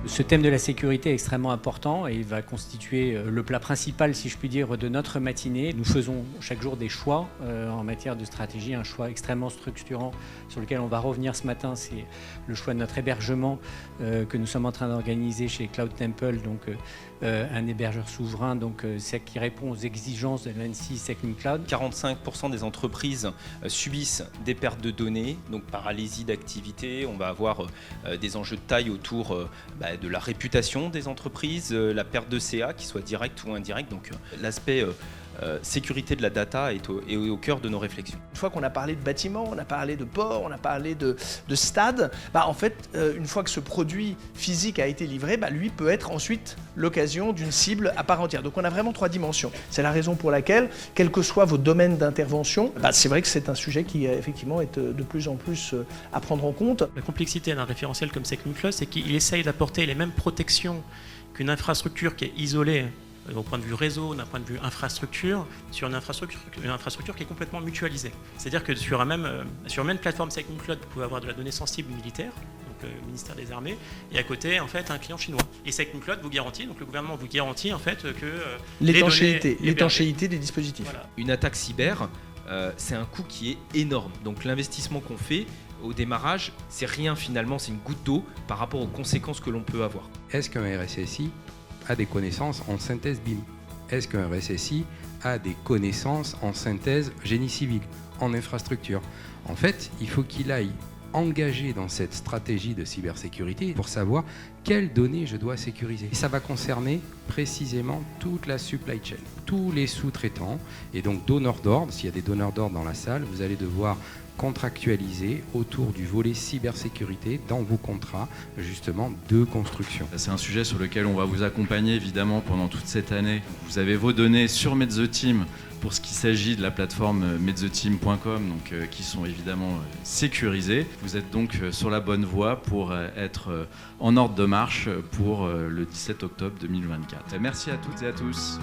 Ce thème de la sécurité est extrêmement important et il va constituer le plat principal, si je puis dire, de notre matinée. Nous faisons chaque jour des choix en matière de stratégie, un choix extrêmement structurant sur lequel on va revenir ce matin, c'est le choix de notre hébergement que nous sommes en train d'organiser chez Cloud Temple, donc un hébergeur souverain qui répond aux exigences de l'ANSSI SecNumCloud. 45% des entreprises subissent des pertes de données, donc paralysie d'activité. On va avoir des enjeux de taille autour de la réputation des entreprises, la perte de CA, qui soit directe ou indirecte. Donc l'aspect sécurité de la data est au cœur de nos réflexions. Une fois qu'on a parlé de bâtiments, on a parlé de ports, on a parlé de stades, en fait, une fois que ce produit physique a été livré, lui peut être ensuite l'occasion d'une cible à part entière. Donc on a vraiment 3 dimensions. C'est la raison pour laquelle, quels que soient vos domaines d'intervention, c'est vrai que c'est un sujet qui effectivement est de plus en plus à prendre en compte. La complexité d'un référentiel comme SecNumCloud, c'est qu'il essaye d'apporter les mêmes protections qu'une infrastructure qui est isolée au point de vue réseau, d'un point de vue infrastructure, sur une infrastructure qui est complètement mutualisée. C'est-à-dire que sur une même plateforme SecNumCloud, vous pouvez avoir de la donnée sensible militaire, donc le ministère des Armées, et à côté, en fait, un client chinois. Et SecNumCloud vous garantit, donc le gouvernement vous garantit en fait que l'étanchéité des dispositifs. Voilà. Une attaque cyber, c'est un coût qui est énorme. Donc l'investissement qu'on fait au démarrage, c'est rien finalement, c'est une goutte d'eau par rapport aux conséquences que l'on peut avoir. Est-ce qu'un RSSI a des connaissances en synthèse BIM? Est-ce qu'un RSSI a des connaissances en synthèse génie civil, en infrastructure? En fait, il faut qu'il aille engagé dans cette stratégie de cybersécurité pour savoir quelles données je dois sécuriser. Et ça va concerner précisément toute la supply chain, tous les sous-traitants et donc donneurs d'ordre. S'il y a des donneurs d'ordre dans la salle, vous allez devoir contractualiser autour du volet cybersécurité dans vos contrats justement de construction. C'est un sujet sur lequel on va vous accompagner évidemment pendant toute cette année. Vous avez vos données sur Mezzoteam pour ce qui s'agit de la plateforme mezzoteam.com, qui sont évidemment sécurisées. Vous êtes donc sur la bonne voie pour être en ordre de marche pour le 17 octobre 2024. Merci à toutes et à tous.